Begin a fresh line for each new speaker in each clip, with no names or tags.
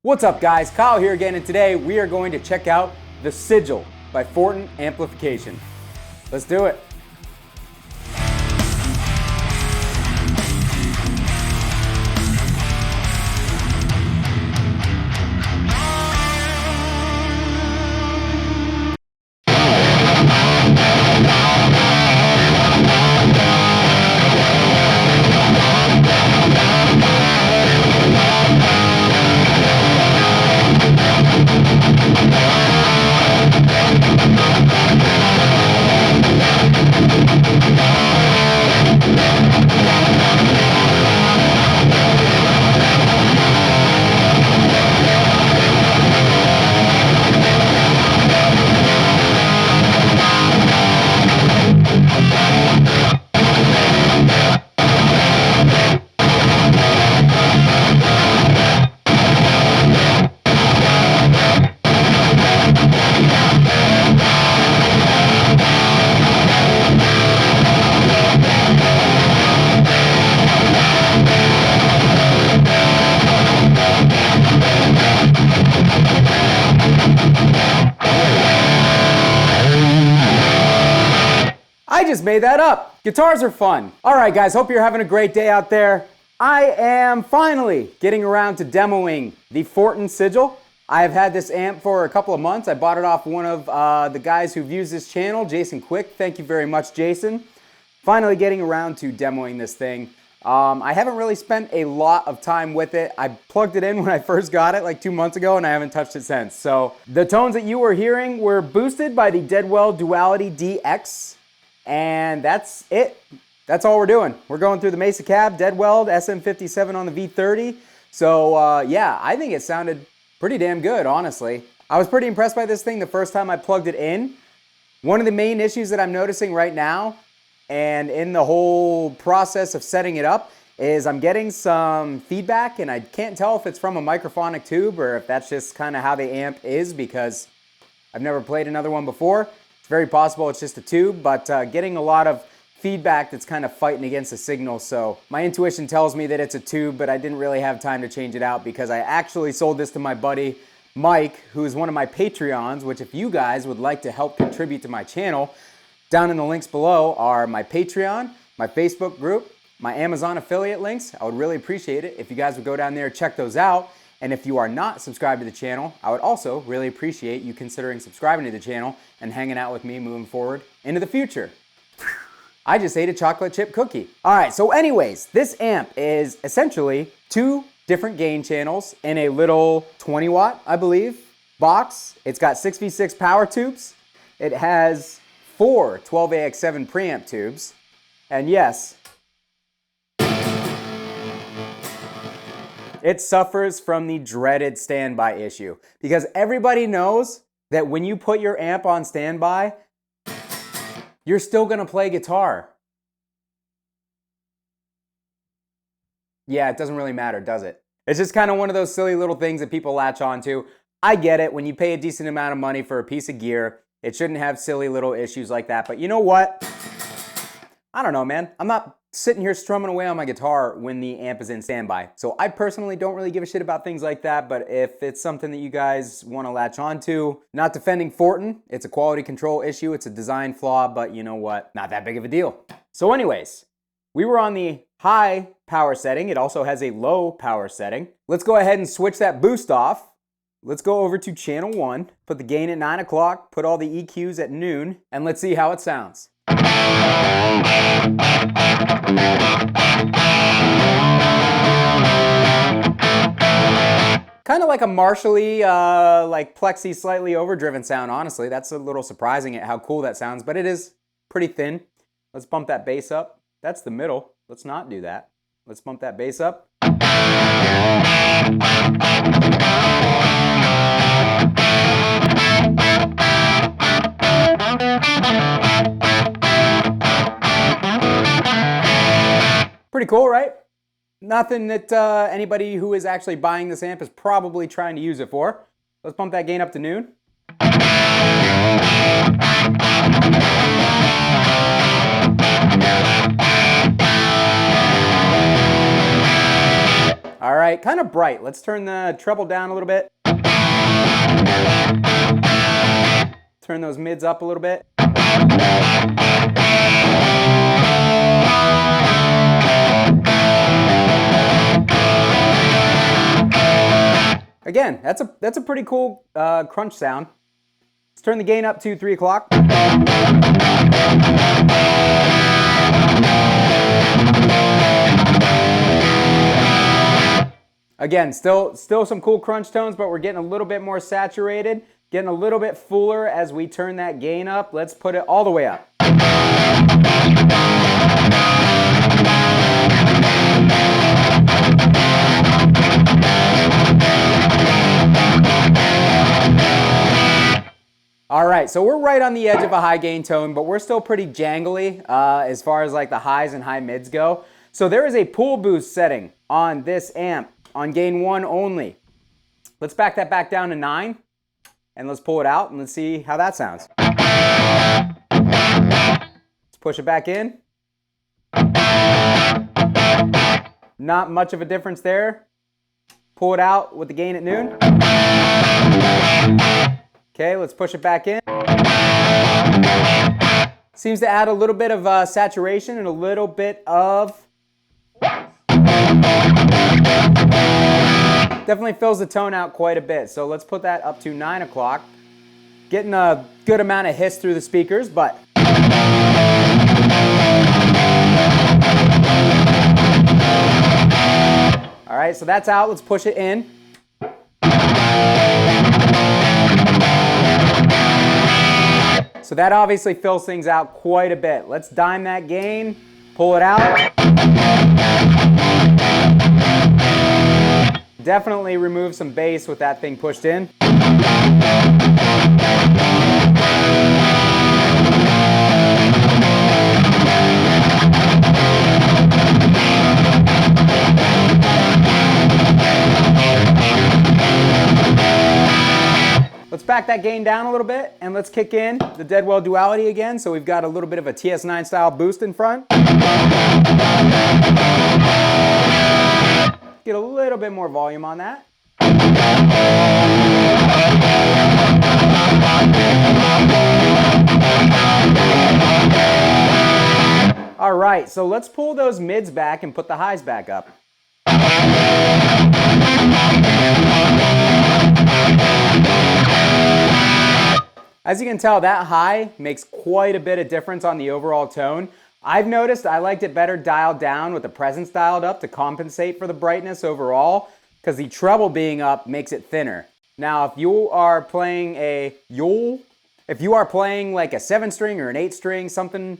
What's up guys, Kyle here again, and today we are going to check out the Sigil by Fortin Amplification. Let's do it. I just made that up. Guitars are fun. All right, guys, hope you're having a great day out there. I am finally getting around to demoing the Fortin Sigil. I have had this amp for a couple of months. I bought it off one of the guys who views this channel, Jason Quick. Thank you very much, Jason. Finally getting around to demoing this thing. I haven't really spent a lot of time with it. I plugged it in when I first got it like 2 months ago, and I haven't touched it since. So the tones that you were hearing were boosted by the Deadweald Duality DX. And that's it. That's all we're doing. We're going through the Mesa cab, Deadweald, SM57 on the V30. So yeah, I think it sounded pretty damn good, honestly. I was pretty impressed by this thing the first time I plugged it in. One of the main issues that I'm noticing right now, and in the whole process of setting it up, is I'm getting some feedback, and I can't tell if it's from a microphonic tube or if that's just kind of how the amp is, because I've never played another one before. It's very possible it's just a tube, but getting a lot of feedback that's kind of fighting against the signal. So my intuition tells me that it's a tube, but I didn't really have time to change it out because I actually sold this to my buddy Mike, who is one of my Patreons, which if you guys would like to help contribute to my channel, down in the links below are my Patreon, my Facebook group, my Amazon affiliate links. I would really appreciate it if you guys would go down there and check those out. And if you are not subscribed to the channel, I would also really appreciate you considering subscribing to the channel and hanging out with me moving forward into the future. I just ate a chocolate chip cookie. All right, so anyways, this amp is essentially 2 different gain channels in a little 20 watt, I believe, box. It's got 6v6 power tubes. It has 4 12AX7 preamp tubes. And yes, it suffers from the dreaded standby issue, because everybody knows that when you put your amp on standby, you're still gonna play guitar. Yeah, it doesn't really matter, does it? It's just kind of one of those silly little things that people latch onto. I get it, when you pay a decent amount of money for a piece of gear, it shouldn't have silly little issues like that, but you know what? I don't know, man. I'm not sitting here strumming away on my guitar when the amp is in standby. So I personally don't really give a shit about things like that, but if it's something that you guys want to latch onto, not defending Fortin, it's a quality control issue, it's a design flaw, but you know what? Not that big of a deal. So anyways, we were on the high power setting. It also has a low power setting. Let's go ahead and switch that boost off. Let's go over to channel 1, put the gain at 9 o'clock, put all the EQs at noon, and let's see how it sounds. Kind of like a Marshall-y, like plexi, slightly overdriven sound, honestly. That's a little surprising at how cool that sounds, but it is pretty thin. Let's bump that bass up. That's the middle. Let's not do that. Let's bump that bass up. Pretty cool, right? Nothing that anybody who is actually buying this amp is probably trying to use it for. Let's bump that gain up to noon. All right, kind of bright. Let's turn the treble down a little bit. Turn those mids up a little bit. Again, that's a pretty cool crunch sound. Let's turn the gain up to 3 o'clock. Again, still some cool crunch tones, but we're getting a little bit more saturated, getting a little bit fuller as we turn that gain up. Let's put it all the way up. All right, so we're right on the edge of a high gain tone, but we're still pretty jangly as far as like the highs and high mids go. So there is a pull boost setting on this amp on gain 1 only. Let's back that back down to 9 and let's pull it out and let's see how that sounds. Let's push it back in. Not much of a difference there. Pull it out with the gain at noon. Okay, let's push it back in. Seems to add a little bit of saturation and a little bit of... Definitely fills the tone out quite a bit. So let's put that up to 9 o'clock. Getting a good amount of hiss through the speakers, but... All right, so that's out. Let's push it in. So that obviously fills things out quite a bit. Let's dime that gain, pull it out. Definitely remove some bass with that thing pushed in. Let's back that gain down a little bit and let's kick in the Deadweald Duality again. So we've got a little bit of a TS9 style boost in front. Get a little bit more volume on that. All right, so let's pull those mids back and put the highs back up. As you can tell, that high makes quite a bit of difference on the overall tone. I've noticed I liked it better dialed down with the presence dialed up to compensate for the brightness overall, because the treble being up makes it thinner. Now, if you are playing like a 7-string or an 8-string, something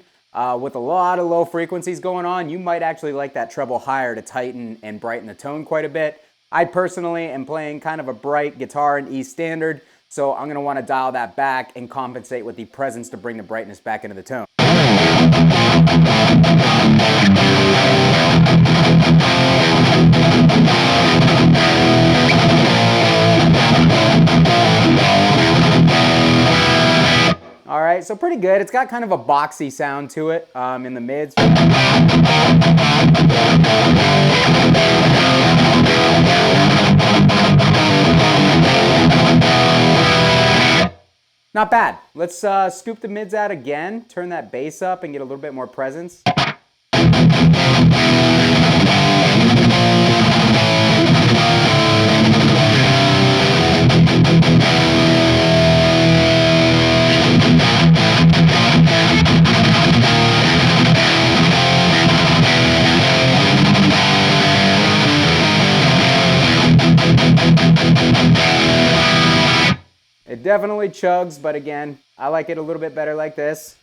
with a lot of low frequencies going on, you might actually like that treble higher to tighten and brighten the tone quite a bit. I personally am playing kind of a bright guitar in E standard, so I'm going to want to dial that back and compensate with the presence to bring the brightness back into the tone. All right, so pretty good. It's got kind of a boxy sound to it in the mids. Not bad. Let's scoop the mids out again, turn that bass up and get a little bit more presence. It definitely chugs, but again, I like it a little bit better like this.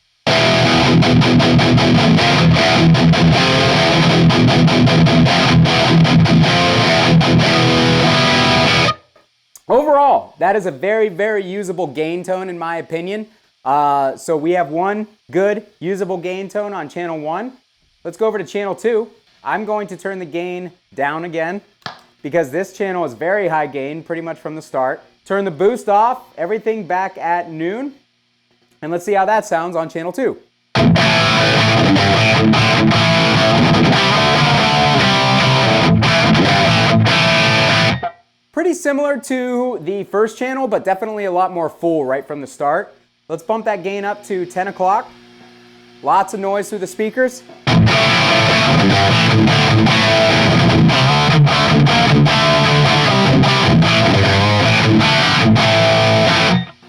Overall, that is a very, very usable gain tone in my opinion. So we have one good usable gain tone on channel 1. Let's go over to channel 2. I'm going to turn the gain down again because this channel is very high gain pretty much from the start. Turn the boost off, everything back at noon, and let's see how that sounds on channel 2. Pretty similar to the first channel, but definitely a lot more full right from the start. Let's bump that gain up to 10 o'clock. Lots of noise through the speakers.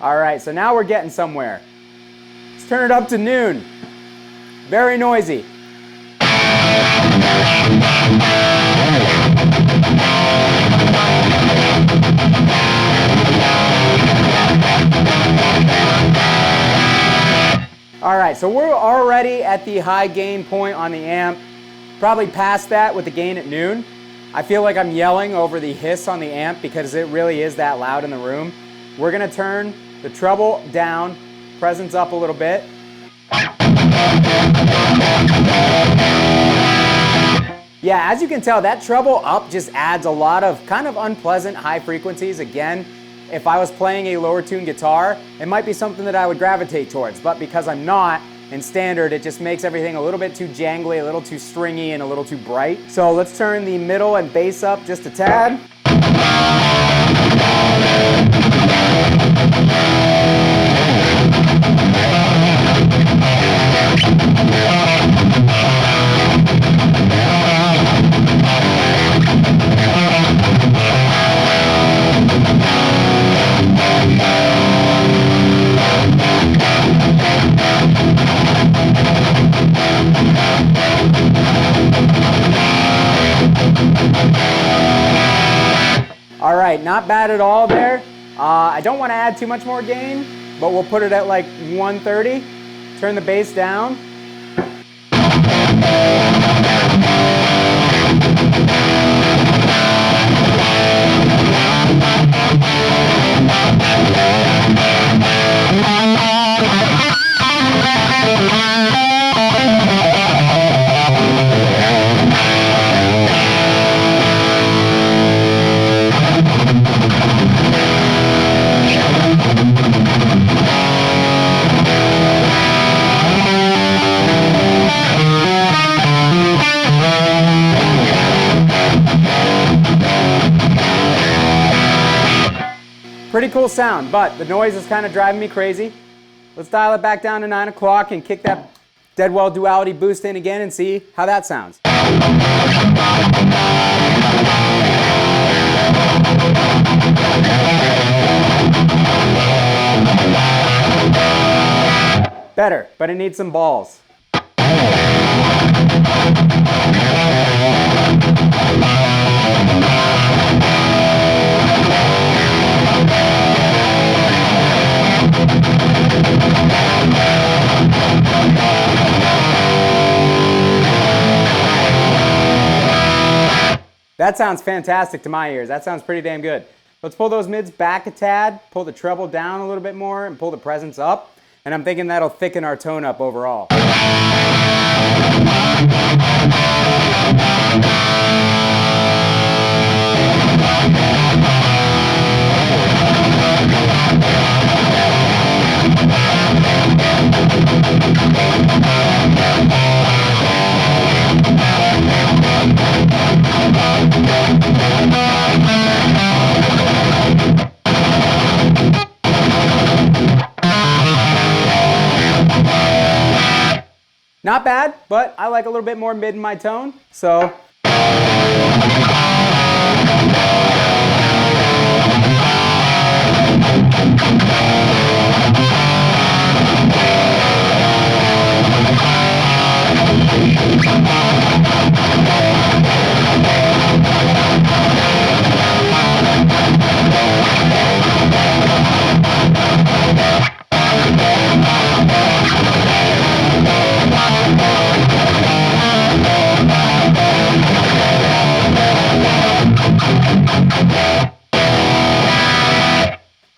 All right, so now we're getting somewhere. Let's turn it up to noon. Very noisy. All right, so we're already at the high gain point on the amp. Probably past that with the gain at noon. I feel like I'm yelling over the hiss on the amp because it really is that loud in the room. We're gonna turn the treble down, presence up a little bit. Yeah, as you can tell, that treble up just adds a lot of kind of unpleasant high frequencies. Again, if I was playing a lower tuned guitar, it might be something that I would gravitate towards, but because I'm not, in standard, it just makes everything a little bit too jangly, a little too stringy, and a little too bright. So let's turn the middle and bass up just a tad. All right, not bad at all there. I don't want to add too much more gain, but we'll put it at like 130. Turn the bass down. Pretty cool sound, but the noise is kind of driving me crazy. Let's dial it back down to 9 o'clock and kick that Deadweald Duality boost in again and see how that sounds. Better, but it needs some balls. That sounds fantastic to my ears. That sounds pretty damn good. Let's pull those mids back a tad, pull the treble down a little bit more, and pull the presence up. And I'm thinking that'll thicken our tone up overall. Not bad, but I like a little bit more mid in my tone, so.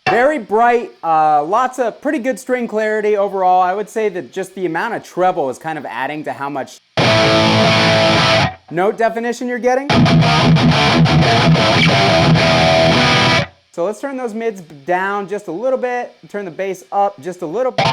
Very bright, lots of pretty good string clarity overall. I would say that just the amount of treble is kind of adding to how much note definition you're getting. So let's turn those mids down just a little bit, turn the bass up just a little bit.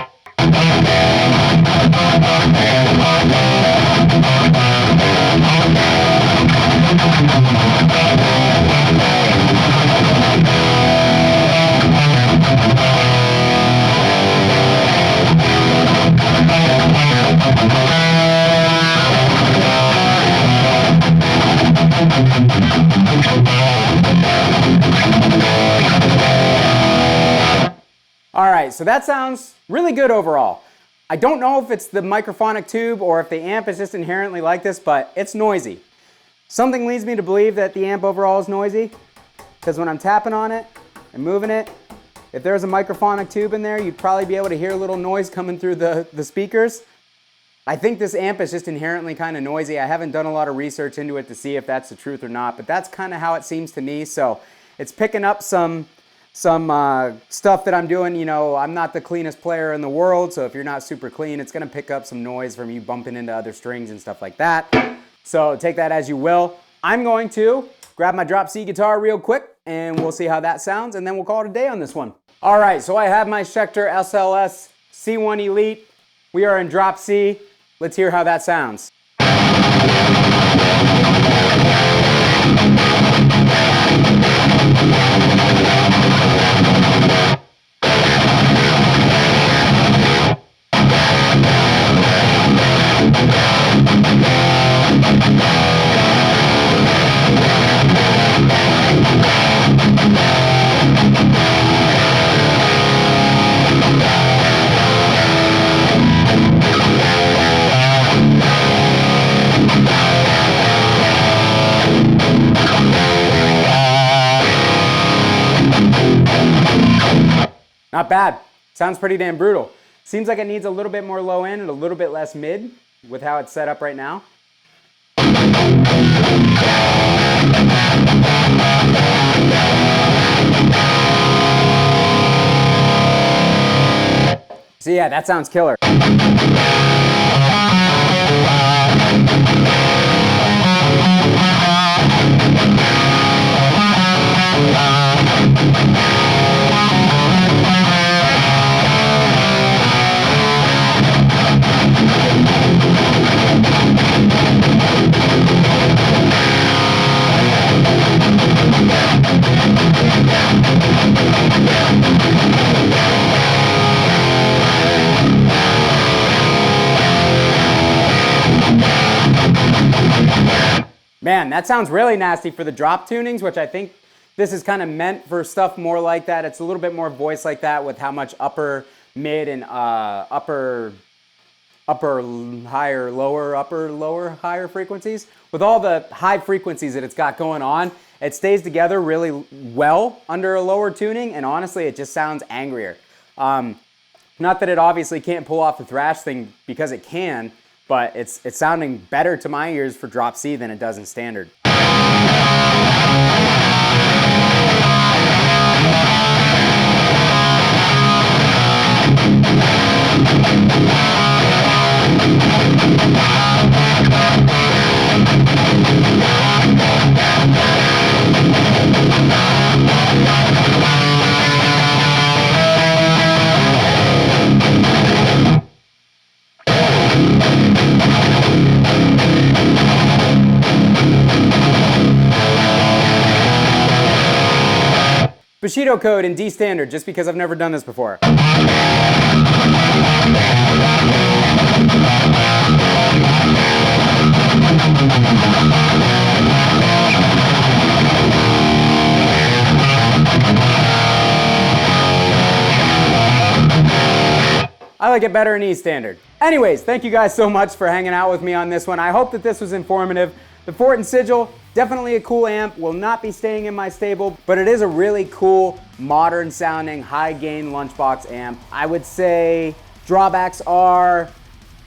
right, so that sounds really good overall. I don't know if it's the microphonic tube or if the amp is just inherently like this, but it's noisy. Something leads me to believe that the amp overall is noisy, because when I'm tapping on it and moving it, if there's a microphonic tube in there, you'd probably be able to hear a little noise coming through the speakers. I think this amp is just inherently kind of noisy. I haven't done a lot of research into it to see if that's the truth or not, but that's kind of how it seems to me. So it's picking up some stuff that I'm doing. You know, I'm not the cleanest player in the world, so if you're not super clean, it's gonna pick up some noise from you bumping into other strings and stuff like that. So take that as you will. I'm going to grab my drop C guitar real quick and we'll see how that sounds, and then we'll call it a day on this one. All right, so I have my Schecter SLS C1 Elite. We are in drop C. Let's hear how that sounds. Not bad. Sounds pretty damn brutal. Seems like it needs a little bit more low end and a little bit less mid with how it's set up right now. So yeah, that sounds killer. Man, that sounds really nasty for the drop tunings, which I think this is kind of meant for stuff more like that. It's a little bit more voice like that with how much upper, mid, and upper, higher, lower, higher frequencies. With all the high frequencies that it's got going on, it stays together really well under a lower tuning, and honestly, it just sounds angrier. Not that it obviously can't pull off the thrash thing, because it can, but it's sounding better to my ears for drop C than it does in standard. Bushido code in D standard, just because I've never done this before. I like it better in E standard. Anyways, thank you guys so much for hanging out with me on this one. I hope that this was informative. The Fortin Sigil, definitely a cool amp, will not be staying in my stable, but it is a really cool, modern sounding, high gain lunchbox amp. I would say drawbacks are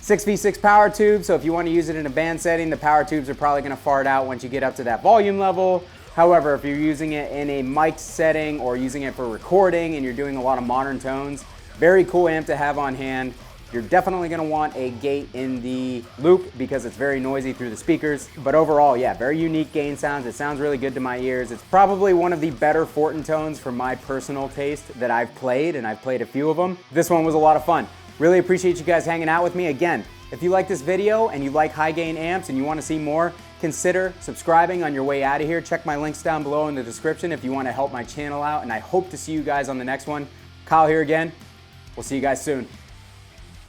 6v6 power tube, so if you want to use it in a band setting, the power tubes are probably going to fart out once you get up to that volume level. However, if you're using it in a mic'd setting or using it for recording and you're doing a lot of modern tones, very cool amp to have on hand. You're definitely going to want a gate in the loop because it's very noisy through the speakers. But overall, yeah, very unique gain sounds. It sounds really good to my ears. It's probably one of the better Fortin tones for my personal taste that I've played, and I've played a few of them. This one was a lot of fun. Really appreciate you guys hanging out with me. Again, if you like this video and you like high gain amps and you want to see more, consider subscribing on your way out of here. Check my links down below in the description if you want to help my channel out, and I hope to see you guys on the next one. Kyle here again. We'll see you guys soon.